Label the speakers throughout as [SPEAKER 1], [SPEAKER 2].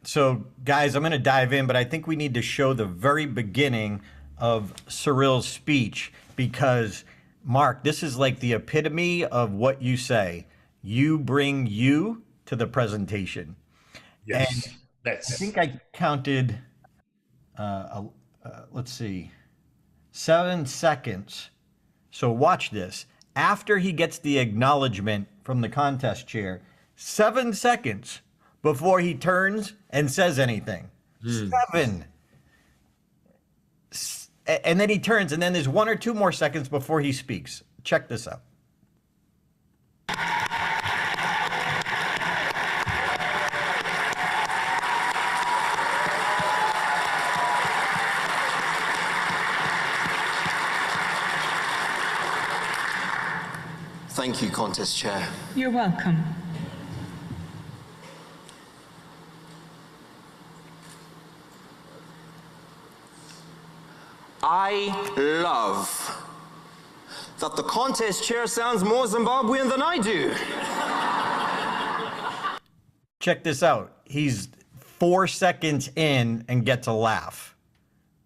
[SPEAKER 1] So, guys, I'm going to dive in, but I think we need to show the very beginning of Cyril's speech because, Mark, this is like the epitome of what you say. You bring you to the presentation. And
[SPEAKER 2] Yes,
[SPEAKER 1] I think I counted, let's see, 7 seconds. So watch this. After he gets the acknowledgement from the contest chair, 7 seconds before he turns and says anything. 7. And then he turns, and then there's 1 or 2 more seconds before he speaks. Check this out.
[SPEAKER 3] Thank you, Contest Chair.
[SPEAKER 4] You're welcome.
[SPEAKER 3] I love that the Contest Chair sounds more Zimbabwean than I do.
[SPEAKER 1] Check this out. He's 4 seconds in and gets a laugh.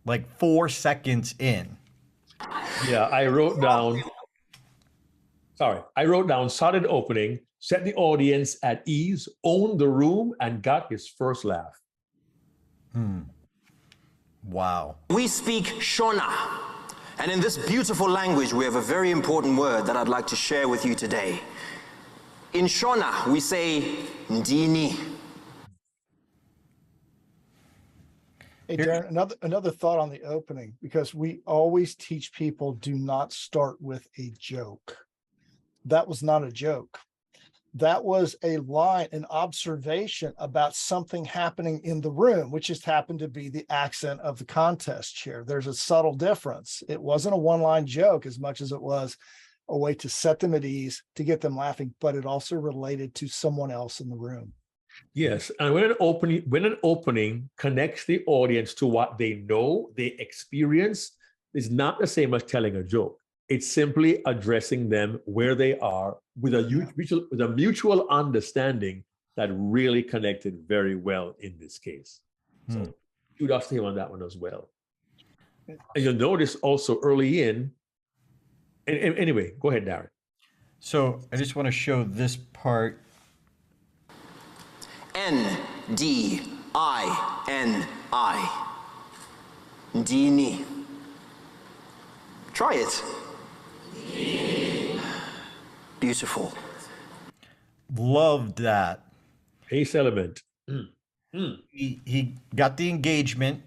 [SPEAKER 1] Like 4 seconds in.
[SPEAKER 2] Yeah, I wrote down solid opening, set the audience at ease, owned the room, and got his first laugh.
[SPEAKER 1] Wow.
[SPEAKER 3] We speak Shona, and in this beautiful language, we have a very important word that I'd like to share with you today. In Shona, we say Ndini.
[SPEAKER 5] Hey, Darren, another thought on the opening, because we always teach people do not start with a joke. That was not a joke. That was a line, an observation about something happening in the room, which just happened to be the accent of the contest chair. There's a subtle difference. It wasn't a one-line joke as much as it was a way to set them at ease, to get them laughing, but it also related to someone else in the room.
[SPEAKER 2] Yes, and when an opening connects the audience to what they know, they experience, is not the same as telling a joke. It's simply addressing them where they are with a mutual understanding that really connected very well in this case. So kudos to him on that one as well. And you'll notice also early in, and anyway, go ahead, Darren.
[SPEAKER 1] So I just want to show this part.
[SPEAKER 3] Ndini. Ndini. Try it. Beautiful.
[SPEAKER 1] Loved that.
[SPEAKER 2] Pace element.
[SPEAKER 1] He got the engagement,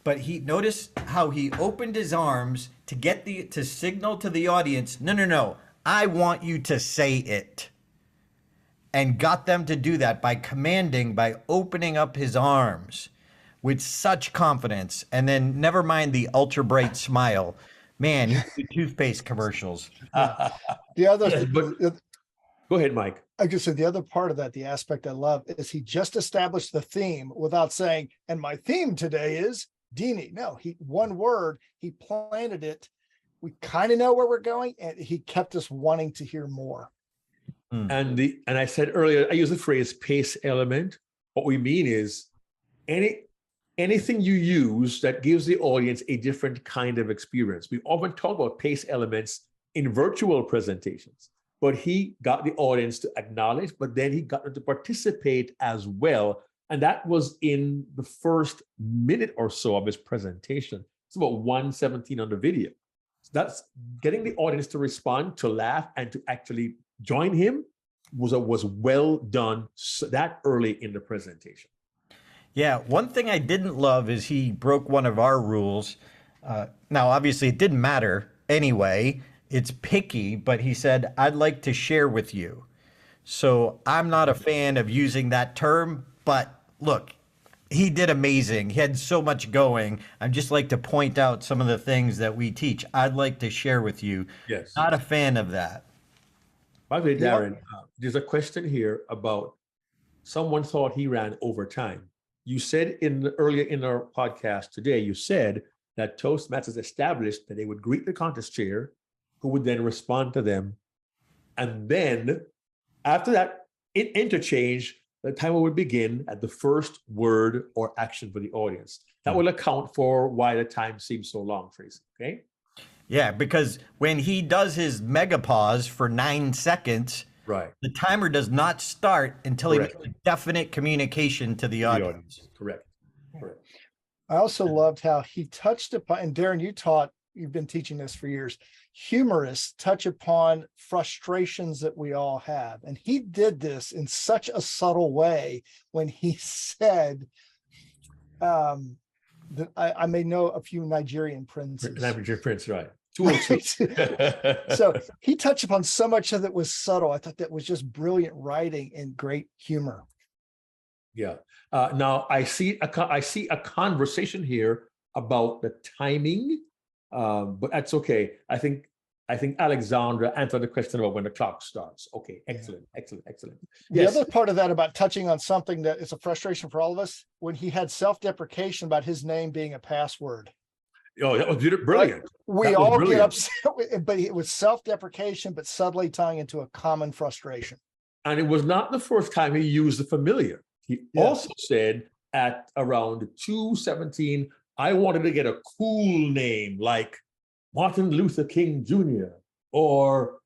[SPEAKER 1] but he noticed how he opened his arms to get to signal to the audience, no, I want you to say it. And got them to do that by commanding, by opening up his arms with such confidence. And then never mind the ultra bright smile. Man, the toothpaste commercials.
[SPEAKER 5] The other,
[SPEAKER 2] Go ahead, Mike.
[SPEAKER 5] I just said the other part of that, the aspect I love, is he just established the theme without saying, and my theme today is Dini. No, one word, he planted it. We kind of know where we're going, and he kept us wanting to hear more.
[SPEAKER 2] And I said earlier, I use the phrase pace element. What we mean is anything you use that gives the audience a different kind of experience. We often talk about pace elements in virtual presentations, but he got the audience to acknowledge, but then he got them to participate as well. And that was in the first minute or so of his presentation. It's about 1:17 on the video. So that's getting the audience to respond, to laugh, and to actually join him was well done that early in the presentation.
[SPEAKER 1] Yeah, one thing I didn't love is he broke one of our rules. Now, obviously, it didn't matter anyway. It's picky, but he said, I'd like to share with you. So I'm not a fan of using that term, but look, he did amazing. He had so much going. I'd just like to point out some of the things that we teach. I'd like to share with you.
[SPEAKER 2] Yes.
[SPEAKER 1] Not a fan of that.
[SPEAKER 2] By the way, Darren, there's a question here about someone thought he ran over time. You said earlier in our podcast today, you said that Toastmasters established that they would greet the contest chair, who would then respond to them. And then after that interchange, the timer would begin at the first word or action for the audience. That will account for why the time seems so long, Tracy. Okay.
[SPEAKER 1] Yeah, because when he does his mega pause for 9 seconds,
[SPEAKER 2] Right.
[SPEAKER 1] the timer does not start until he
[SPEAKER 2] Correct.
[SPEAKER 1] makes a definite communication to the audience.
[SPEAKER 2] Correct. Correct.
[SPEAKER 5] I also loved how he touched upon, and Darren, you've been teaching this for years. Humorists touch upon frustrations that we all have. And he did this in such a subtle way when he said, that I may know a few Nigerian princes.
[SPEAKER 2] Nigerian prince, right. 202.
[SPEAKER 5] So he touched upon so much of it was subtle. I thought that was just brilliant writing and great humor.
[SPEAKER 2] Yeah. Now I see a conversation here about the timing, but that's okay. I think Alexandra answered the question about when the clock starts. Okay, excellent.
[SPEAKER 5] The
[SPEAKER 2] Yes.
[SPEAKER 5] other part of that about touching on something that is a frustration for all of us, when he had self-deprecation about his name being a password.
[SPEAKER 2] Oh, that was brilliant.
[SPEAKER 5] We
[SPEAKER 2] That was
[SPEAKER 5] all get
[SPEAKER 2] brilliant.
[SPEAKER 5] upset, but it was self-deprecation, but subtly tying into a common frustration.
[SPEAKER 2] And it was not the first time he used the familiar. He also said at around 2:17, I wanted to get a cool name like Martin Luther King Jr. or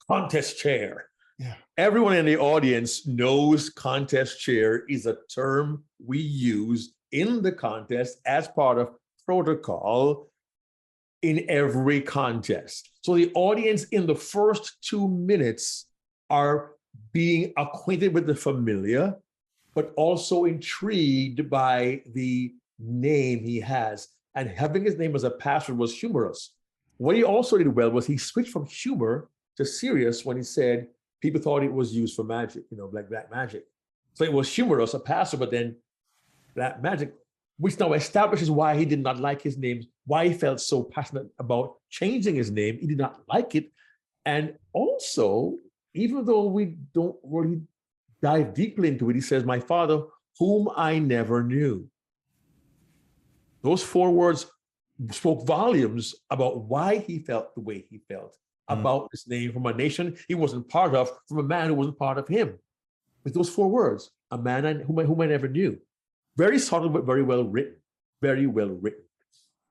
[SPEAKER 2] contest chair.
[SPEAKER 5] Yeah.
[SPEAKER 2] Everyone in the audience knows contest chair is a term we use in the contest as part of protocol in every contest. So the audience in the first 2 minutes are being acquainted with the familiar, but also intrigued by the name he has. And having his name as a password was humorous. What he also did well was he switched from humor to serious when he said people thought it was used for magic, like black magic. So it was humorous, a password, but then black magic, which now establishes why he did not like his name, why he felt so passionate about changing his name. He did not like it. And also, even though we don't really dive deeply into it, he says, my father, whom I never knew. Those 4 words spoke volumes about why he felt the way he felt about his name, from a nation he wasn't part of, from a man who wasn't part of him. With those 4 words, a man whom I never knew. Very subtle, but very well written. Very well written.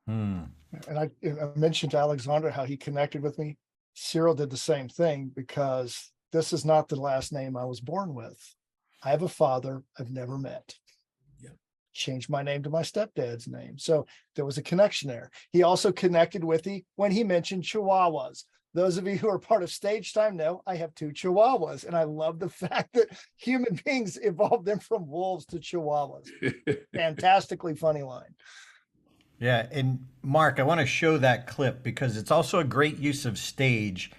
[SPEAKER 5] And I mentioned to Alexandra how he connected with me. Cyril did the same thing, because this is not the last name I was born with. I have a father I've never met.
[SPEAKER 2] Yeah.
[SPEAKER 5] Changed my name to my stepdad's name. So there was a connection there. He also connected with me when he mentioned Chihuahuas. Those of you who are part of Stage Time know I have 2 Chihuahuas, and I love the fact that human beings evolved them from wolves to Chihuahuas. Fantastically funny line.
[SPEAKER 1] Yeah, and Mark, I want to show that clip because it's also a great use of stage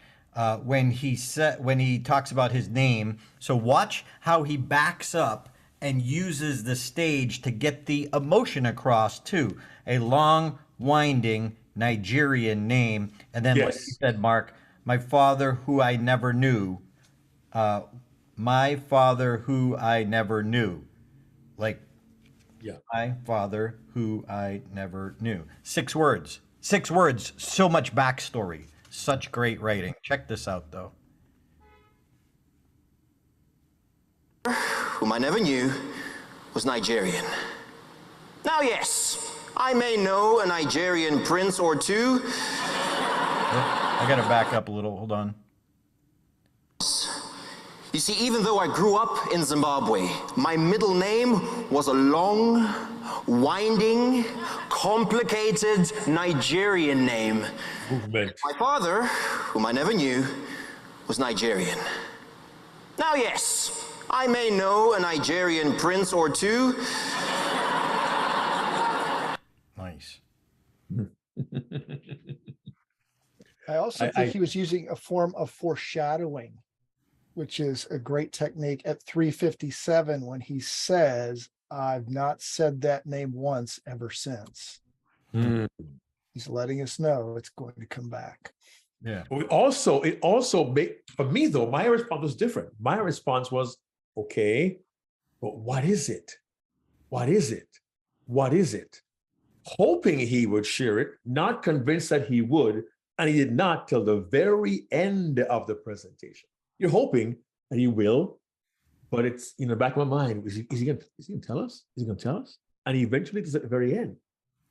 [SPEAKER 1] when he talks about his name. So watch how he backs up and uses the stage to get the emotion across too. A long, winding Nigerian name, and then like you said, Mark, my father who I never knew. My father who I never knew. Like, my father who I never knew. 6 words. 6 words. So much backstory. Such great writing. Check this out, though.
[SPEAKER 3] Whom I never knew was Nigerian. Now, yes, I may know a Nigerian prince or 2.
[SPEAKER 1] I gotta back up a little. Hold on.
[SPEAKER 3] You see, even though I grew up in Zimbabwe, my middle name was a long, winding, complicated Nigerian name.
[SPEAKER 2] Movement.
[SPEAKER 3] My father, whom I never knew, was Nigerian. Now, yes, I may know a Nigerian prince or 2.
[SPEAKER 1] Nice.
[SPEAKER 5] I also think he was using a form of foreshadowing, which is a great technique at 3:57 when he says, I've not said that name once ever since. He's letting us know it's going to come back.
[SPEAKER 1] Yeah.
[SPEAKER 2] It also made, for me though, my response was different. My response was, okay, but what is it? What is it? What is it? Hoping he would share it, not convinced that he would, and he did not till the very end of the presentation. You're hoping that he will, but it's in the back of my mind. Is he going to tell us? Is he going to tell us? And he eventually does at the very end.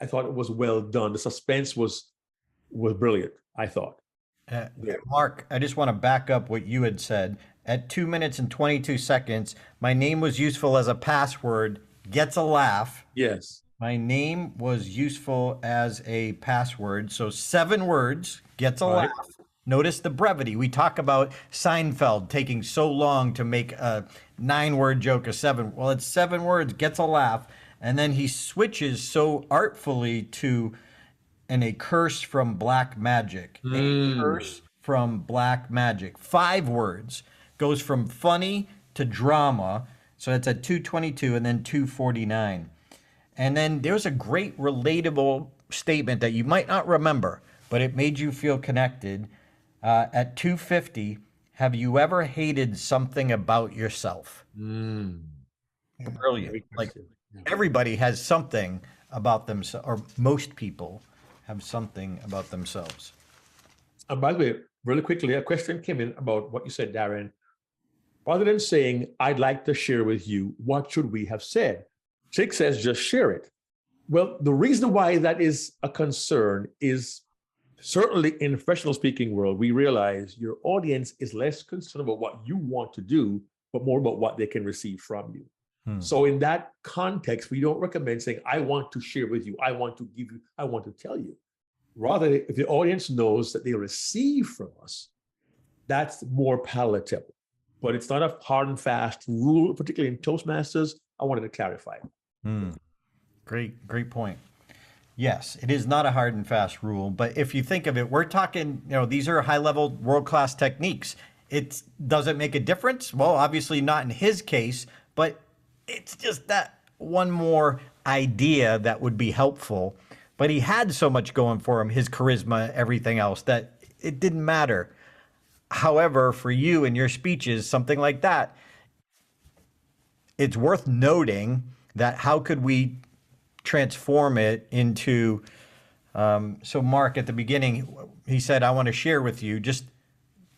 [SPEAKER 2] I thought it was well done. The suspense was brilliant, I thought.
[SPEAKER 1] Mark, I just want to back up what you had said. At 2 minutes and 22 seconds, my name was useful as a password, gets a laugh.
[SPEAKER 2] Yes.
[SPEAKER 1] My name was useful as a password. So 7 words, gets a
[SPEAKER 2] Right.
[SPEAKER 1] laugh. Notice the brevity. We talk about Seinfeld taking so long to make a 9-word joke a 7. Well, it's 7 words, gets a laugh. And then he switches so artfully to a curse from black magic. A curse from black magic. 5 words. Goes from funny to drama. So that's at 2:22 and then 2:49. And then there's a great relatable statement that you might not remember, but it made you feel connected. At 2:50, have you ever hated something about yourself? Brilliant. Like everybody has something about themselves, or most people have something about themselves.
[SPEAKER 2] And by the way, really quickly, a question came in about what you said, Darren. Rather than saying, I'd like to share with you, what should we have said? Chick says, just share it. Well, the reason why that is a concern is certainly in the professional speaking world, we realize your audience is less concerned about what you want to do, but more about what they can receive from you. So in that context, we don't recommend saying, I want to share with you, I want to give you, I want to tell you. Rather, if the audience knows that they receive from us, that's more palatable. But it's not a hard and fast rule, particularly in Toastmasters. I wanted to clarify.
[SPEAKER 1] Great point. Yes, it is not a hard and fast rule, but if you think of it, we're talking, these are high-level world-class techniques. It doesn't make a difference. Well, obviously not in his case, but it's just that one more idea that would be helpful. But he had so much going for him, his charisma, everything else, that it didn't matter. However, for you and your speeches, something like that, it's worth noting that how could we transform it into, so Mark at the beginning, he said, I want to share with you,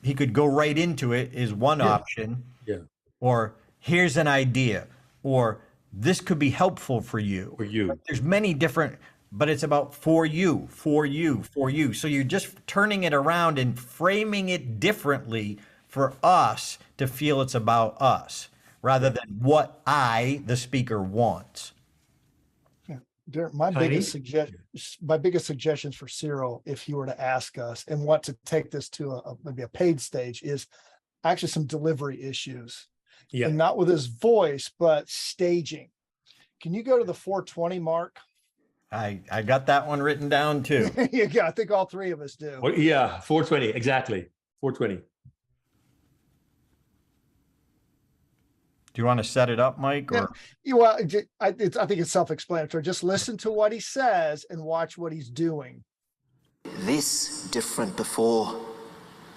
[SPEAKER 1] he could go right into it is one option.
[SPEAKER 2] Yeah.
[SPEAKER 1] Or here's an idea, or this could be helpful for you.
[SPEAKER 2] For you.
[SPEAKER 1] But there's many different, but it's about for you. So you're just turning it around and framing it differently for us to feel it's about us rather than what the speaker, wants.
[SPEAKER 5] Darren, my biggest suggestions for Cyril, if he were to ask us and want to take this to maybe a paid stage, is actually some delivery issues.
[SPEAKER 2] Yeah.
[SPEAKER 5] And not with his voice, but staging. Can you go to the 420 mark?
[SPEAKER 1] I got that one written down too.
[SPEAKER 5] Yeah, I think all 3 of us do.
[SPEAKER 2] Well, yeah, 420, exactly. 420.
[SPEAKER 1] Do you want to set it up, Mike? Or
[SPEAKER 5] I think it's self-explanatory. Just listen to what he says and watch what he's doing.
[SPEAKER 3] This different before.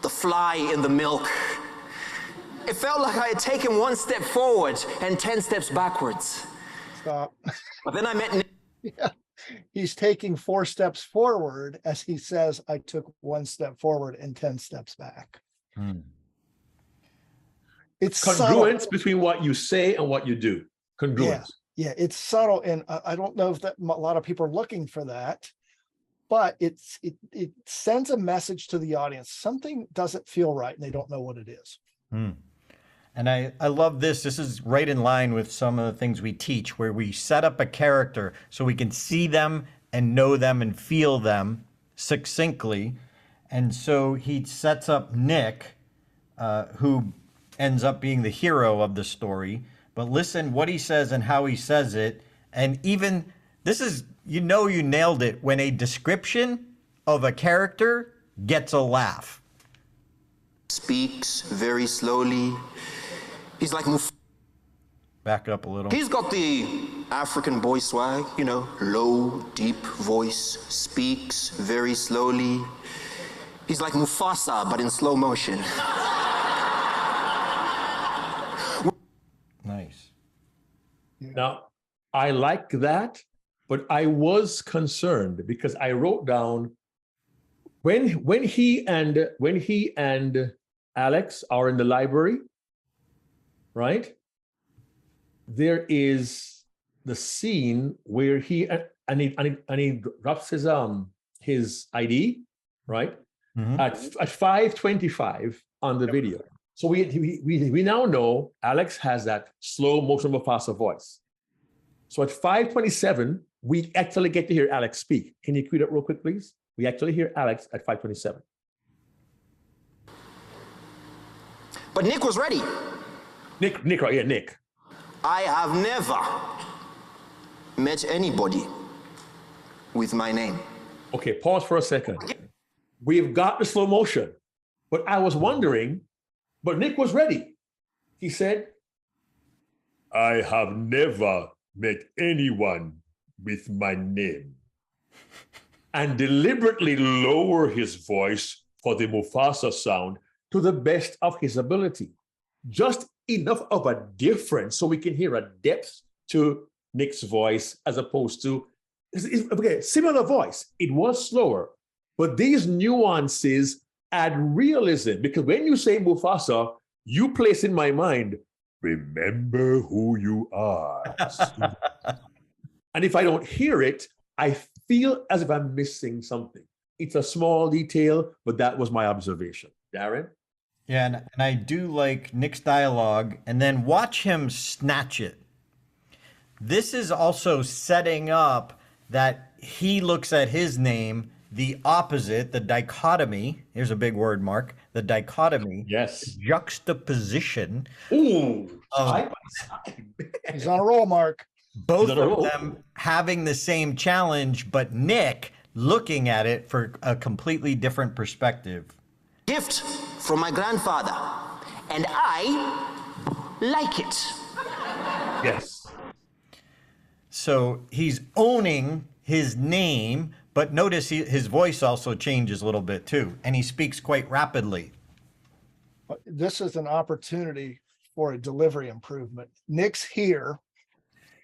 [SPEAKER 3] The fly in the milk. It felt like I had taken 1 step forward and 10 steps backwards.
[SPEAKER 5] Stop.
[SPEAKER 3] But then I met Nick.
[SPEAKER 5] Yeah. He's taking 4 steps forward as he says, I took 1 step forward and 10 steps back. It's
[SPEAKER 2] Congruence
[SPEAKER 5] subtle.
[SPEAKER 2] between what you say and what you do. Congruence.
[SPEAKER 5] Yeah, it's subtle. And I don't know if that a lot of people are looking for that, but it sends a message to the audience. Something doesn't feel right and they don't know what it is.
[SPEAKER 1] And I love this. This is right in line with some of the things we teach, where we set up a character so we can see them and know them and feel them succinctly. And so he sets up Nick, who ends up being the hero of the story. But listen what he says and how he says it. And even this is, you nailed it when a description of a character gets a laugh.
[SPEAKER 3] Speaks very slowly. He's like
[SPEAKER 1] Back up a little.
[SPEAKER 3] He's got the African boy swag, low, deep voice, speaks very slowly. He's like Mufasa, but in slow motion.
[SPEAKER 1] Nice.
[SPEAKER 2] Now, I like that, but I was concerned because I wrote down when he and Alex are in the library, right? there is the scene where he drops his ID, right? At 5:25 on the video. So we now know Alex has that slow motion Mufasa voice. So at 5:27, we actually get to hear Alex speak. Can you cue that real quick, please? We actually hear Alex at 5:27.
[SPEAKER 3] But Nick was ready.
[SPEAKER 2] Nick, right? Yeah, Nick.
[SPEAKER 3] I have never met anybody with my name.
[SPEAKER 2] Okay, pause for a second. We've got the slow motion, but I was wondering, but Nick was ready. He said, I have never met anyone with my name. And deliberately lower his voice for the Mufasa sound to the best of his ability. Just enough of a difference so we can hear a depth to Nick's voice as opposed to, okay, similar voice. It was slower, but these nuances add realism, because when you say Mufasa, you place in my mind, remember who you are. And if I don't hear it, I feel as if I'm missing something. It's a small detail, but that was my observation. Darren?
[SPEAKER 1] Yeah, and I do like Nick's dialogue, and then watch him snatch it. This is also setting up that he looks at his name the opposite, the dichotomy. Here's a big word, Mark. The dichotomy.
[SPEAKER 2] Yes.
[SPEAKER 1] Juxtaposition.
[SPEAKER 2] Ooh.
[SPEAKER 5] He's on a roll, Mark.
[SPEAKER 1] Both of them having the same challenge, but Nick looking at it for a completely different perspective.
[SPEAKER 3] Gift from my grandfather, and I like it.
[SPEAKER 2] Yes.
[SPEAKER 1] So he's owning his name, but notice his voice also changes a little bit too, and he speaks quite rapidly.
[SPEAKER 5] This is an opportunity for a delivery improvement. Nick's here,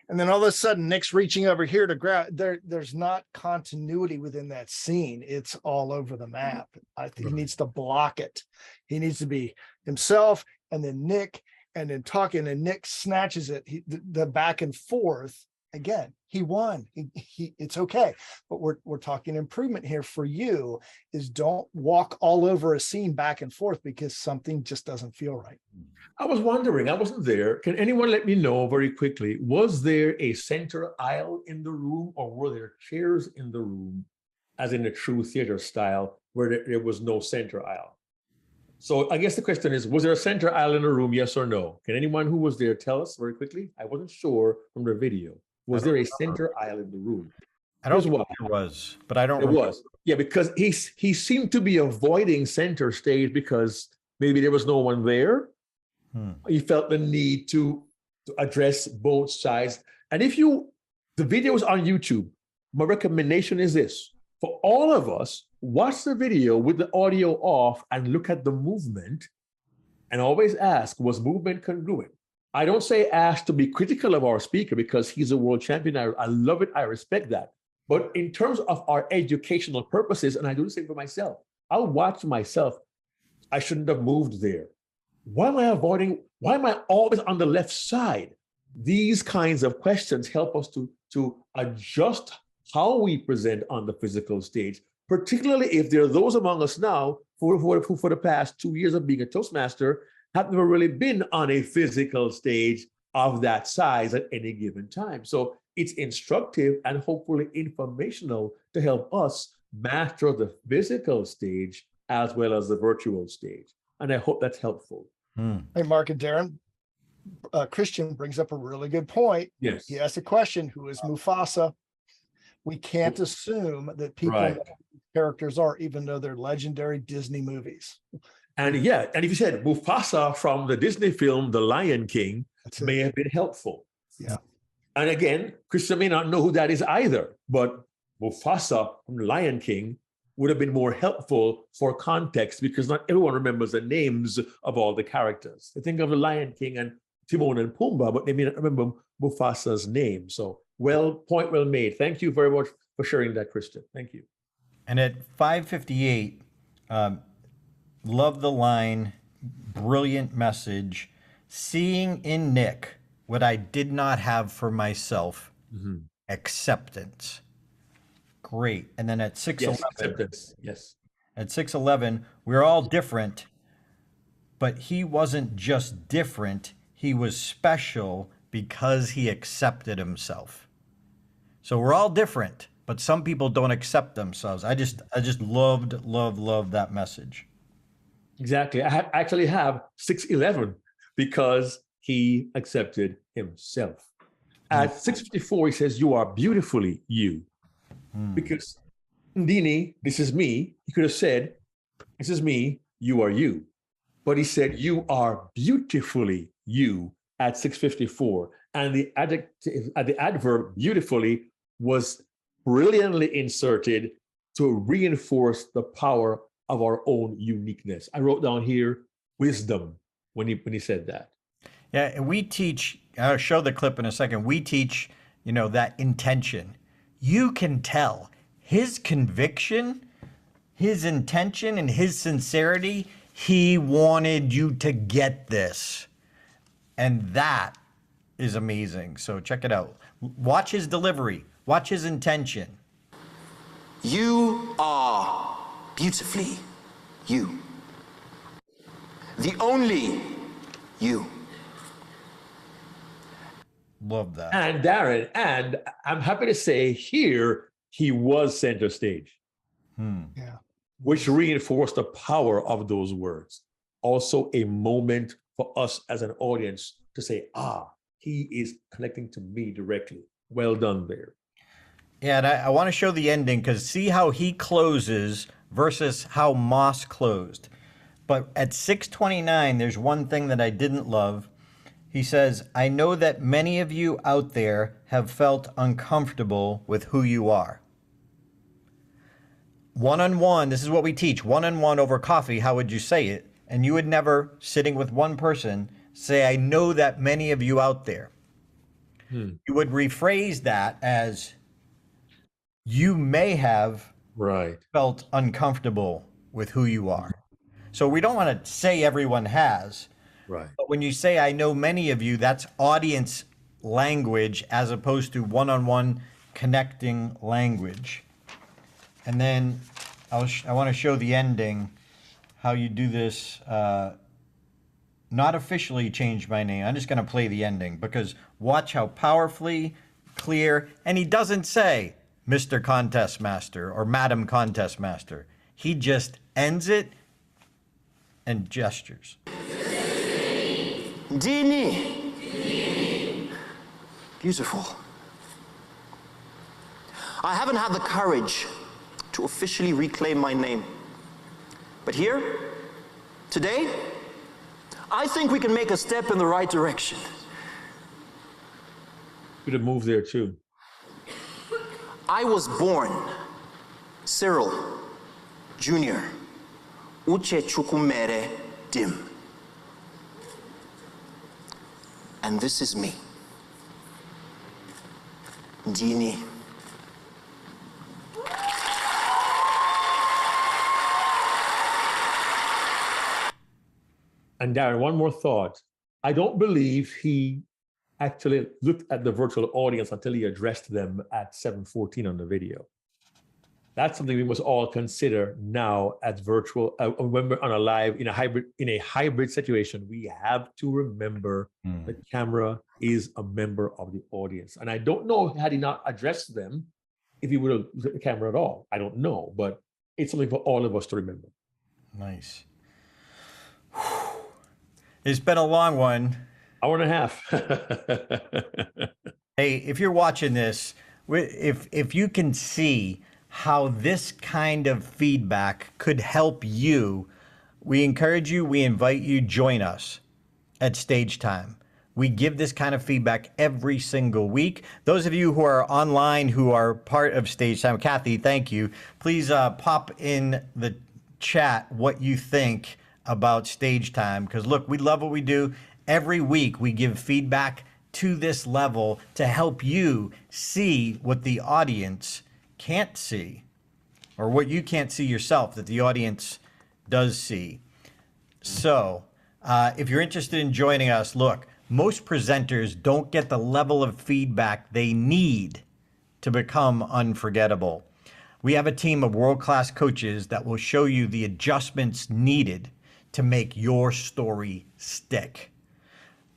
[SPEAKER 5] and then all of a sudden Nick's reaching over here to grab. There's not continuity within that scene. It's all over the map. I think he needs to block it. He needs to be himself, and then Nick, and then talking, and Nick snatches it. The back and forth. Again, he won. It's okay. But we're talking improvement here for you is don't walk all over a scene back and forth because something just doesn't feel right.
[SPEAKER 2] I was wondering, I wasn't there. Can anyone let me know very quickly, was there a center aisle in the room, or were there chairs in the room, as in a true theater style, where there was no center aisle? So I guess the question is, was there a center aisle in the room, yes or no? Can anyone who was there tell us very quickly? I wasn't sure from the video. Was there a center aisle in the room?
[SPEAKER 1] I don't think there was, but I don't
[SPEAKER 2] There was. Yeah, because he seemed to be avoiding center stage because maybe there was no one there. He felt the need to address both sides. And the video is on YouTube. My recommendation is this. For all of us, watch the video with the audio off and look at the movement, and always ask, was movement congruent? I don't say ask to be critical of our speaker because he's a world champion. I love it. I respect that. But in terms of our educational purposes, and I do the same for myself, I'll watch myself. I shouldn't have moved there. Why am I avoiding? Why am I always on the left side? These kinds of questions help us to adjust how we present on the physical stage, particularly if there are those among us now who for the past 2 years of being a Toastmaster have never really been on a physical stage of that size at any given time. So it's instructive and hopefully informational to help us master the physical stage as well as the virtual stage. And I hope that's helpful.
[SPEAKER 5] Hey, Mark and Darren, Christian brings up a really good point.
[SPEAKER 2] Yes.
[SPEAKER 5] He asked a question, who is Mufasa? We can't assume that people know who characters are, even though they're legendary Disney movies.
[SPEAKER 2] And yeah, and if you said Mufasa from the Disney film, The Lion King, may have been helpful.
[SPEAKER 5] Yeah.
[SPEAKER 2] And again, Christian may not know who that is either, but Mufasa from The Lion King would have been more helpful for context because not everyone remembers the names of all the characters. They think of The Lion King and Timon and Pumbaa, but they may not remember Mufasa's name. So point well made. Thank you very much for sharing that, Christian. Thank you.
[SPEAKER 1] And at 5:58, love the line, brilliant message. Seeing in Nick what I did not have for myself, acceptance. Great. And then at 6:11,
[SPEAKER 2] Yes, acceptance. Yes.
[SPEAKER 1] at 6:11, we're all different, but he wasn't just different, he was special because he accepted himself. So we're all different, but some people don't accept themselves. I just loved that message.
[SPEAKER 2] Exactly. I actually have 6:11 because he accepted himself. At 6:54, he says, "You are beautifully you." Because Ndini, this is me. He could have said, "This is me, you are you." But he said, "You are beautifully you" at 6:54. And the adjective, the adverb beautifully was brilliantly inserted to reinforce the power of our own uniqueness. I wrote down here wisdom when he said that.
[SPEAKER 1] Yeah, and we teach, I'll show the clip in a second. We teach, that intention. You can tell his conviction, his intention, and his sincerity. He wanted you to get this. And that is amazing. So check it out. Watch his delivery. Watch his intention.
[SPEAKER 3] You are beautifully you. The only you.
[SPEAKER 1] Love that.
[SPEAKER 2] And Darren, and I'm happy to say here, he was center stage,
[SPEAKER 5] Yeah.
[SPEAKER 2] which reinforced the power of those words. Also a moment for us as an audience to say, he is connecting to me directly. Well done there.
[SPEAKER 1] Yeah, and I want to show the ending because see how he closes versus how Moss closed. But at 6:29, there's one thing that I didn't love. He says, "I know that many of you out there have felt uncomfortable with who you are." One-on-one, this is what we teach, one-on-one over coffee, how would you say it? And you would never, sitting with one person, say, "I know that many of you out there." You would rephrase that as, "You may have
[SPEAKER 2] Right.
[SPEAKER 1] felt uncomfortable with who you are." So we don't want to say everyone has,
[SPEAKER 2] Right.
[SPEAKER 1] but when you say, "I know many of you," that's audience language as opposed to one-on-one connecting language. And then I want to show the ending, how you do this. Not officially change my name. I'm just going to play the ending because watch how powerfully clear, and he doesn't say Mr. Contest Master or Madam Contest Master. He just ends it and gestures.
[SPEAKER 3] Dini. Beautiful. I haven't had the courage to officially reclaim my name. But here, today, I think we can make a step in the right direction.
[SPEAKER 2] Could have moved there too.
[SPEAKER 3] I was born Cyril Junior Dim. And this is me. Dini.
[SPEAKER 2] And Darren, one more thought. I don't believe he actually looked at the virtual audience until he addressed them at 7:14 on the video. That's something we must all consider now as virtual, when we're on a live, in a hybrid situation. We have to remember the camera is a member of the audience. And I don't know, had he not addressed them, if he would have looked at the camera at all. I don't know, but it's something for all of us to remember.
[SPEAKER 1] Nice. It's been a long one.
[SPEAKER 2] Hour and a half.
[SPEAKER 1] Hey, if you're watching this, if you can see how this kind of feedback could help you, we encourage you, we invite you, join us at Stage Time. We give this kind of feedback every single week. Those of you who are online, who are part of Stage Time, Kathy, thank you. Please pop in the chat what you think about Stage Time, because look, we love what we do. Every week we give feedback to this level to help you see what the audience can't see, or what you can't see yourself that the audience does see. So if you're interested in joining us, look, Most presenters don't get the level of feedback they need to become unforgettable. We have a team of world-class coaches that will show you the adjustments needed to make your story stick.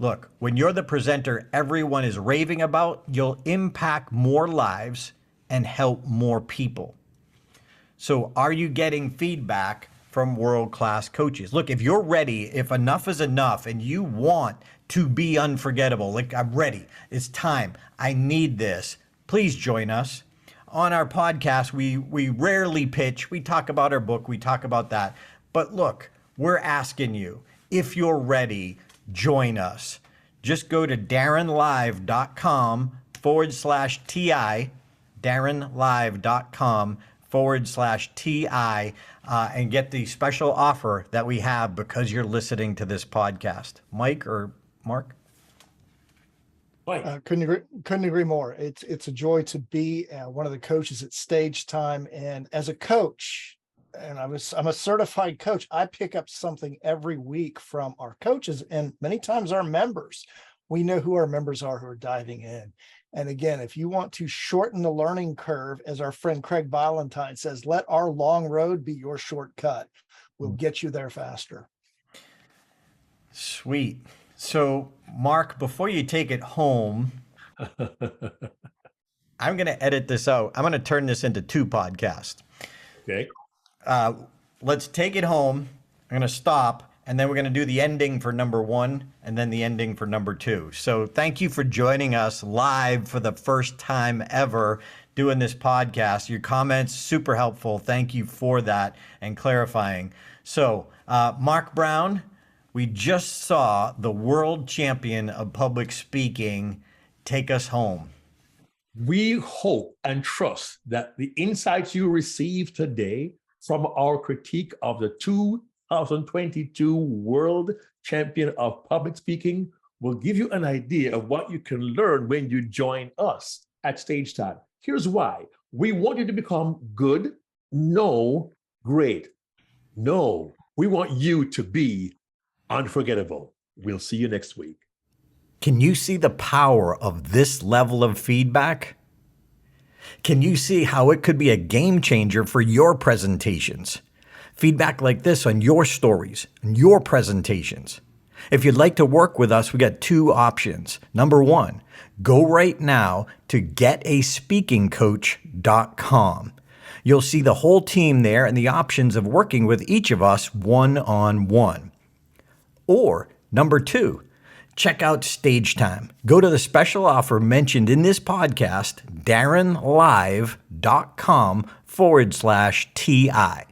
[SPEAKER 1] Look, when you're the presenter everyone is raving about, you'll impact more lives and help more people. So are you getting feedback from world-class coaches? Look, if you're ready, if enough is enough and you want to be unforgettable, like I'm ready, it's time, I need this, please join us. On our podcast, we rarely pitch, we talk about our book, we talk about that. But look, we're asking you, if you're ready, join us. Just go to darrenlive.com/TI, darrenlive.com/TI, and get the special offer that we have because you're listening to this podcast. Mike or Mark?
[SPEAKER 5] Couldn't agree more. It's a joy to be one of the coaches at Stage Time, and as a coach, and I'm a certified coach. I pick up something every week from our coaches, and many times our members. We know who our members are who are diving in. And again, if you want to shorten the learning curve, as our friend Craig Valentine says, let our long road be your shortcut. We'll get you there faster.
[SPEAKER 1] Sweet. So, Mark, before you take it home, I'm going to edit this out. I'm going to turn this into 2 podcasts.
[SPEAKER 2] Okay.
[SPEAKER 1] Let's take it home. I'm going to stop, and then we're going to do the ending for number 1 and then the ending for number 2. So thank you for joining us live for the first time ever doing this podcast. Your comments, super helpful. Thank you for that and clarifying. So, Mark Brown, we just saw the world champion of public speaking take us home.
[SPEAKER 2] We hope and trust that the insights you receive today from our critique of the 2022 World Champion of Public Speaking will give you an idea of what you can learn when you join us at Stage Time. Here's why. We want you to become good, no, great. No, we want you to be unforgettable. We'll see you next week.
[SPEAKER 1] Can you see the power of this level of feedback? Can you see how it could be a game changer for your presentations? Feedback like this on your stories and your presentations. If you'd like to work with us, we got 2 options. Number 1, go right now to getaspeakingcoach.com. You'll see the whole team there and the options of working with each of us one-on-one. Or number 2, check out Stage Time. Go to the special offer mentioned in this podcast, darrenlive.com/TI,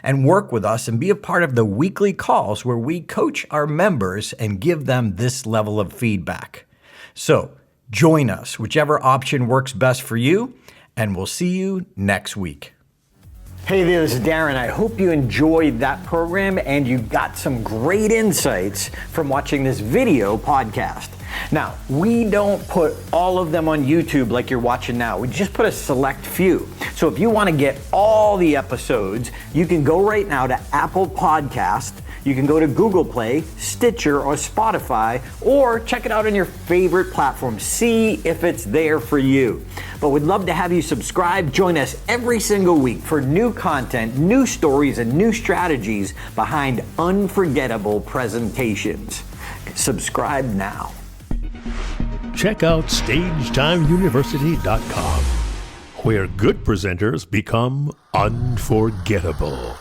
[SPEAKER 1] and work with us and be a part of the weekly calls where we coach our members and give them this level of feedback. So join us, whichever option works best for you, and we'll see you next week. Hey there, this is Darren. I hope you enjoyed that program and you got some great insights from watching this video podcast. Now, we don't put all of them on YouTube like you're watching now. We just put a select few. So if you want to get all the episodes, you can go right now to Apple Podcast. You can go to Google Play, Stitcher, or Spotify, or check it out on your favorite platform. See if it's there for you. But we'd love to have you subscribe. Join us every single week for new content, new stories, and new strategies behind unforgettable presentations. Subscribe now.
[SPEAKER 4] Check out StagetimeUniversity.com, where good presenters become unforgettable.